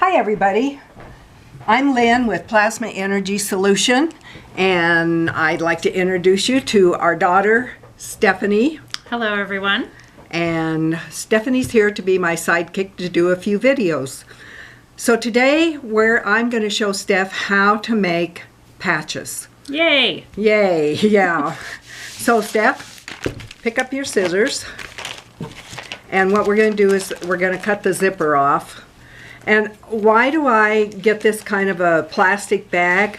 Hi everybody, I'm Lynn with Plasma Energy Solution, and I'd like to introduce you to our daughter Stephanie. Hello everyone. And Stephanie's here to be my sidekick to do a few videos. So today I'm going to show Steph how to make patches. Yay! Yay, yeah. So Steph, pick up your scissors, and what we're going to do is we're going to cut the zipper off. And why do I get this kind of a plastic bag?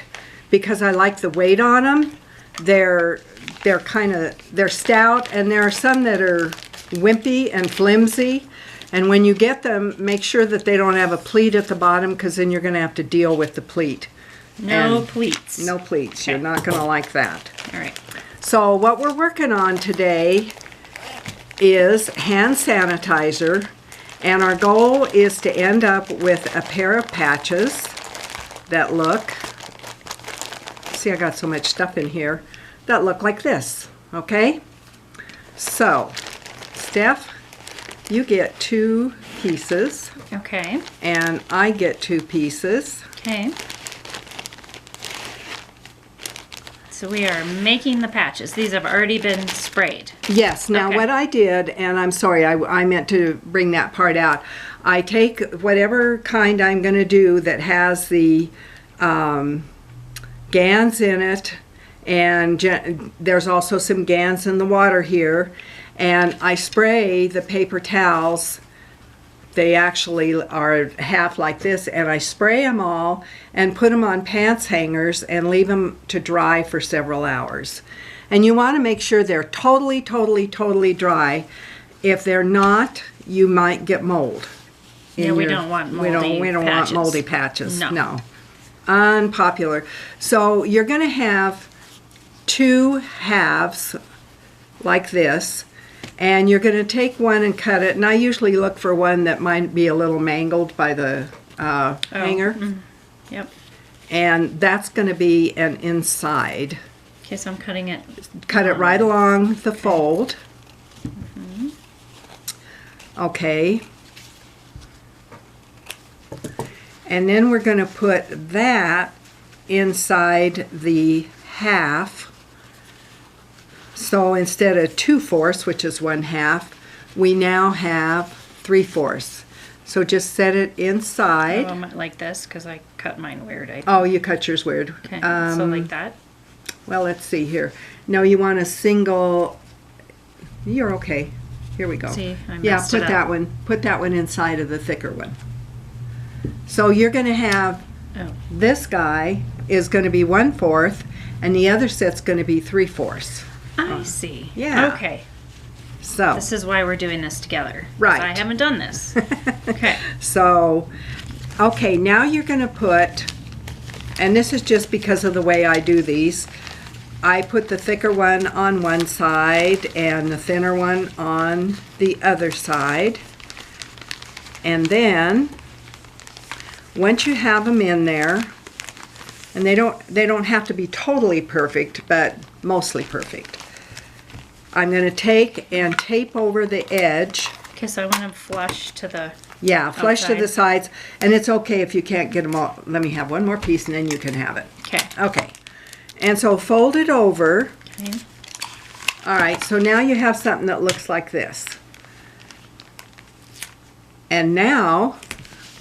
Because I like the weight on them. They're stout, and there are some that are wimpy and flimsy. And when you get them, make sure that they don't have a pleat at the bottom, because then you're going to have to deal with the pleat. No pleats. No pleats. Okay. You're not going to like that. All right. So what we're working on today is hand sanitizer. And our goal is to end up with a pair of patches that look, see I got so much stuff in here, that look like this, okay? So, Steph, you get 2 pieces. Okay. And I get 2 pieces. Okay. So we are making the patches. These have already been sprayed. Yes. Now Okay. what I did, and I'm sorry, I meant to bring that part out. I take whatever kind I'm going to do that has the GANs in it, and there's also some GANs in the water here, and I spray the paper towels. They actually are half like this, and I spray them all and put them on pants hangers and leave them to dry for several hours. And you want to make sure they're totally dry. If they're not, you might get mold. Yeah, we don't want moldy patches. We don't want moldy patches. No. Unpopular. So you're going to have 2 halves like this. And you're going to take one and cut it. And I usually look for one that might be a little mangled by the hanger. Yep. And that's going to be an inside. Okay, so I'm cutting it. Cut it right along the fold. Okay. And then we're going to put that inside the half. So instead of 2/4, which is 1/2, we now have 3/4. So just set it inside. Oh, like this, because I cut mine weird. I think. Oh, you cut yours weird. Okay, so like that? Well, let's see here. No, you want a single. You're okay. Here we go. See, I yeah, messed put it that up. one. Put that one inside of the thicker one. So you're going to have this guy is going to be 1/4, and the other set's going to be 3/4. I see. Yeah. Okay. So This is why we're doing this together. 'Cause Right. I haven't done this. Okay. So, okay, now you're going to put, and this is just because of the way I do these, I put the thicker one on one side and the thinner one on the other side. And then, once you have them in there, and they don't have to be totally perfect, but mostly perfect. I'm going to take and tape over the edge. Okay, so I want them flush to the... Yeah, flush to outside. the sides, and it's okay if you can't get them all. Let me have one more piece, and then you can have it. Okay. Okay. And so fold it over. Okay. All right, so now you have something that looks like this. And now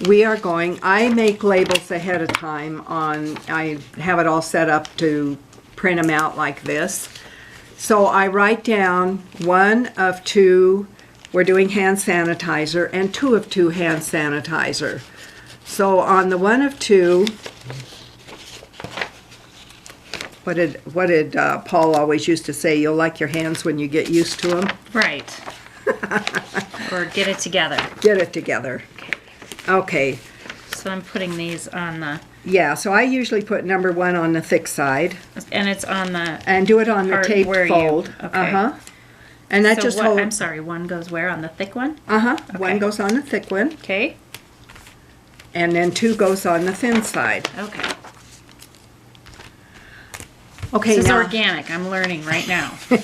we are going, I make labels ahead of time I have it all set up to print them out like this. So I write down 1 of 2, we're doing hand sanitizer, and 2 of 2 hand sanitizer. So on the 1 of 2, what did Paul always used to say? You'll like your hands when you get used to them. Right. Or get it together. Get it together. Okay. Okay. So I'm putting these on the... Yeah, so I usually put number 1 on the thick side. And it's on the... And do it on the part taped where you- fold. okay. And that So just what, holds. I'm sorry, one goes where? On the thick one? One Okay. goes on the thick one, Okay. and then 2 goes on the thin side. Okay. Okay, This is now, organic. I'm learning right now. Okay.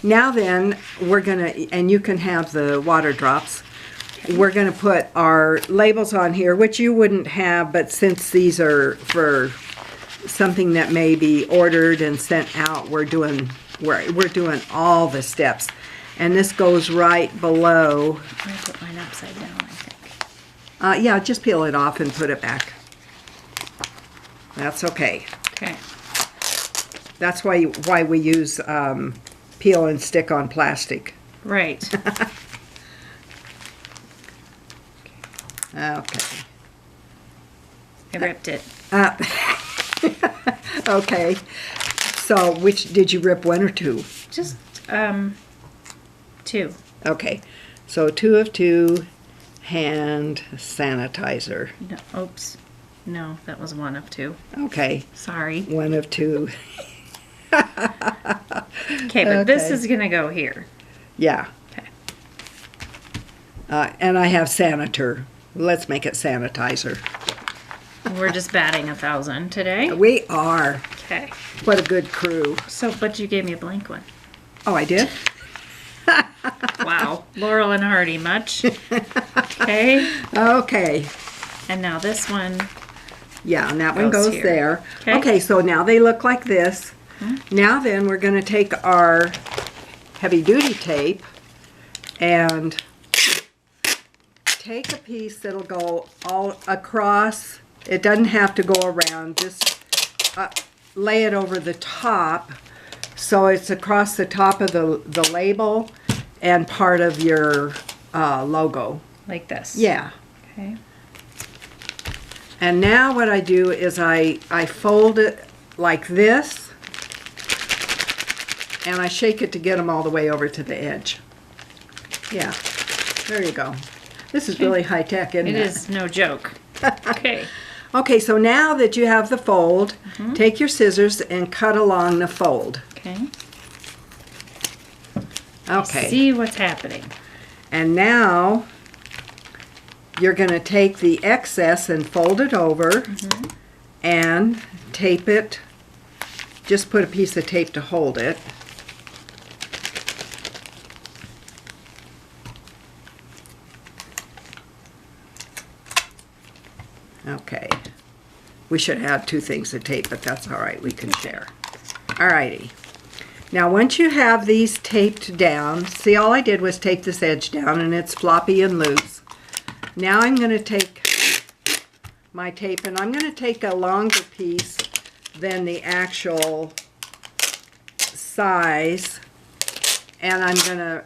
now then, we're gonna, and you can have the water drops. we're going to put our labels on here, which you wouldn't have, but since these are for something that may be ordered and sent out, we're doing all the steps. And this goes right below. I put mine upside down, I think. Yeah, just peel it off and put it back. That's okay. Okay. That's why we use peel and stick on plastic. Right. Okay. I ripped it. Okay. So, which did you rip, one or two? Just, 2. Okay. So 2 of 2 hand sanitizer. No, oops. No, that was 1 of 2. Okay. Sorry. 1 of 2. Okay, but this is going to go here. Yeah. Okay. And I have Sanitor. Let's make it sanitizer. We're just batting 1,000 today. We are. Okay. What a good crew. So, but you gave me a blank one. Oh, I did? Wow. Laurel and Hardy, much? Okay. Okay. And now this one. Yeah, and that one goes here. there. Okay. Okay, so now they look like this. Now then, we're going to take our heavy-duty tape and take a piece that'll go all across. It doesn't have to go around. Just lay it over the top so it's across the top of the label and part of your logo. Like this. Yeah. Okay. And now what I do is I fold it like this, and I shake it to get them all the way over to the edge. Yeah, there you go. This is really high tech, isn't it? It is no joke. Okay. Okay, so now that you have the fold, take your scissors and cut along the fold. Okay. Okay. See what's happening. And now you're going to take the excess and fold it over and tape it. Just put a piece of tape to hold it. Okay. We should have 2 things of tape, but that's all right. We can share. All righty. Now, once you have these taped down, see, all I did was tape this edge down, and it's floppy and loose. Now I'm going to take my tape, and I'm going to take a longer piece than the actual size, and I'm going to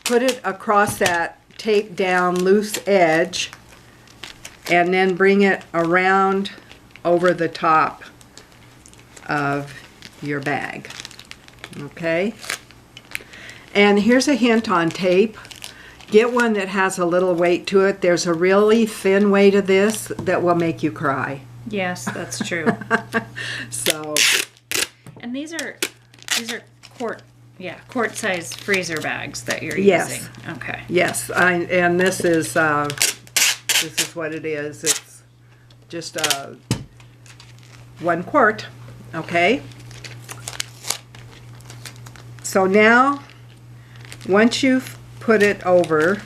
put it across that tape down loose edge, and then bring it around over the top of your bag. Okay? And here's a hint on tape. Get one that has a little weight to it. There's a really thin way to this that will make you cry. Yes, that's true. So, And these are quart size freezer bags that you're Yes. using. Okay. yes, and this is what it is. It's just 1 quart. Okay? So now, once you've put it over,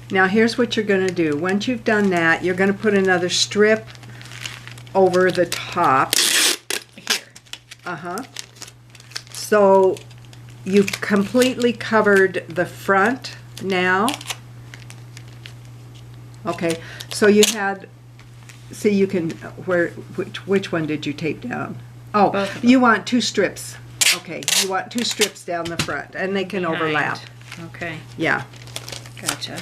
now here's what you're going to do. Once you've done that, you're going to put another strip over the top. Here. So you've completely covered the front now. Okay, so you had, see, you can, which one did you tape down? Oh, Both of them. you want 2 strips. Okay, you want 2 strips down the front, and they can Behind. overlap. Okay. Yeah. Gotcha.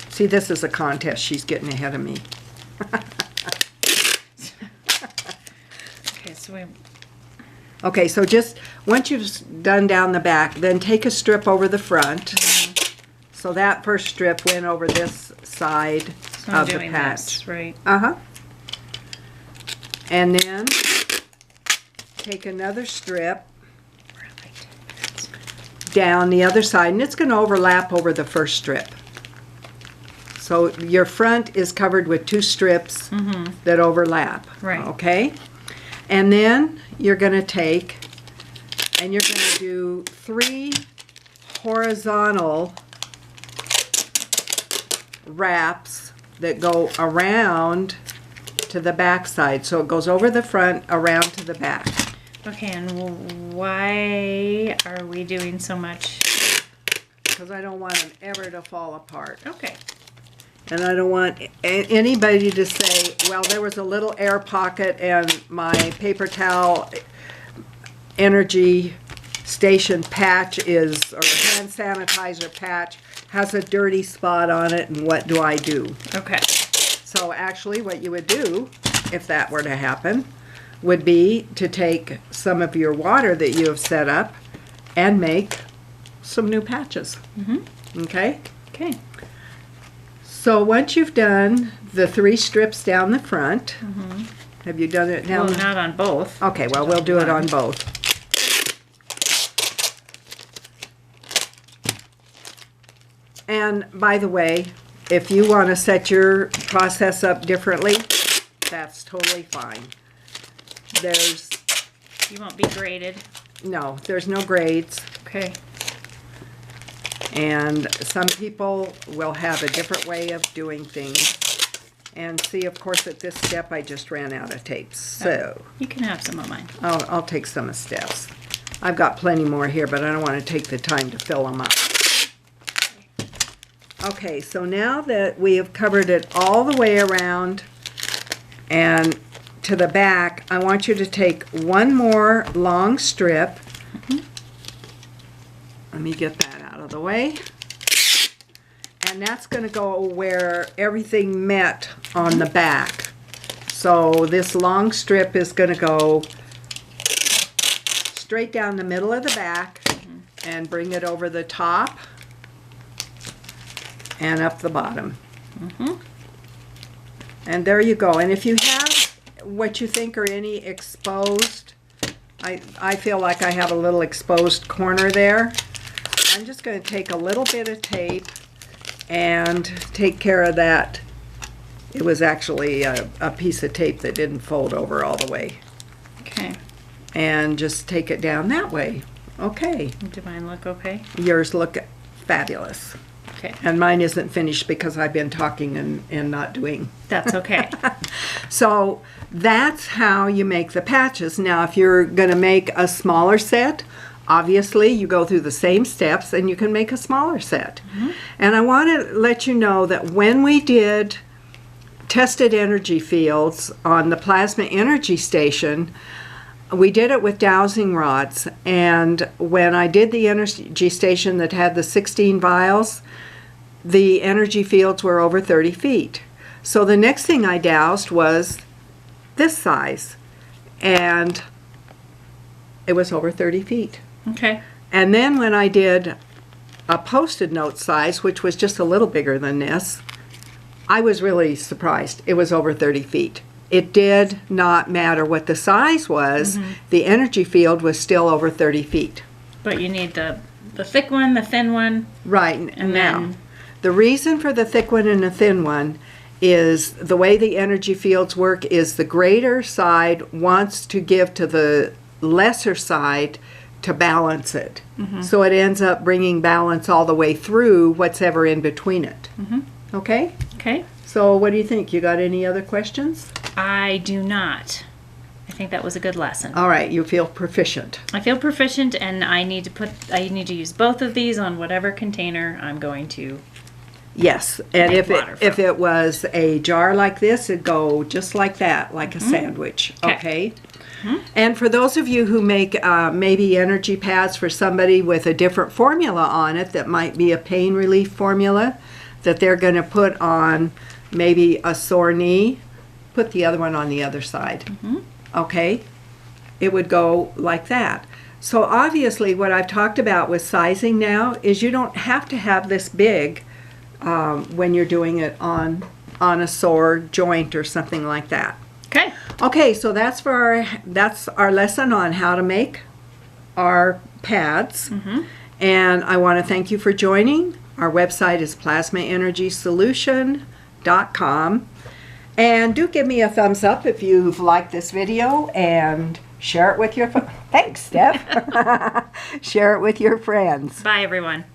See, this is a contest. She's getting ahead of me. Okay, so we Okay, so just once you've done down the back, then take a strip over the front. So that first strip went over this side so I'm of the doing patch. this, right? And then take another strip down the other side, and it's going to overlap over the first strip. So your front is covered with 2 strips that overlap. Right. Okay? And then you're going to take and you're going to do 3 horizontal wraps that go around to the back side. So it goes over the front, around to the back. Okay, and why are we doing so much? Because I don't want them ever to fall apart. Okay. And I don't want anybody to say, well, there was a little air pocket and my paper towel energy station patch is, or hand sanitizer patch has a dirty spot on it, and what do I do? Okay. So actually what you would do, if that were to happen, would be to take some of your water that you have set up and make some new patches. Okay? Okay. So once you've done the 3 strips down the front, have you done it now? Well, not on both. Okay, well, we'll do it on both. And by the way, if you want to set your process up differently, that's totally fine. There's, You won't be graded. no, there's no grades. Okay. And some people will have a different way of doing things. And see, of course, at this step, I just ran out of tapes. So You can have some of mine. I'll take some of Stef's. I've got plenty more here, but I don't want to take the time to fill them up. Okay, so now that we have covered it all the way around and to the back, I want you to take one more long strip. Let me get that out of the way. And that's going to go where everything met on the back. So this long strip is going to go straight down the middle of the back and bring it over the top and up the bottom. And there you go. And if you have what you think are any exposed, I feel like I have a little exposed corner there. I'm just going to take a little bit of tape and take care of that. It was actually a piece of tape that didn't fold over all the way. Okay. And just take it down that way. Okay. Do mine look okay? Yours look fabulous. Okay. And mine isn't finished because I've been talking and not doing. That's okay. So that's how you make the patches. Now, if you're going to make a smaller set, obviously you go through the same steps and you can make a smaller set. And I want to let you know that when we did tested energy fields on the plasma energy station, we did it with dowsing rods. And when I did the energy station that had the 16 vials, the energy fields were over 30 feet. So the next thing I dowsed was this size, and it was over 30 feet. Okay. And then when I did a Post-it note size, which was just a little bigger than this, I was really surprised. It was over 30 feet. It did not matter what the size was, the energy field was still over 30 feet. But you need the thick one, the thin one. Right. And now, then the reason for the thick one and the thin one is the way the energy fields work is the greater side wants to give to the lesser side to balance it. So it ends up bringing balance all the way through what's ever in between it. Okay? Okay. So what do you think? You got any other questions? I do not. I think that was a good lesson. All right, you feel proficient. I feel proficient, and I need to use both of these on whatever container I'm going to. Yes, and Make if water if from. it was a jar like this, it'd go just like that, like a sandwich. Okay. And for those of you who make maybe energy pads for somebody with a different formula on it that might be a pain relief formula that they're going to put on maybe a sore knee, put the other one on the other side. Okay? It would go like that. So obviously what I've talked about with sizing now is you don't have to have this big when you're doing it on a sore joint or something like that. Okay. Okay, so that's our lesson on how to make our pads. And I want to thank you for joining. Our website is plasmaenergysolution.com. And do give me a thumbs up if you've liked this video, and share it with your thanks, Steph. Share it with your friends. Bye, everyone.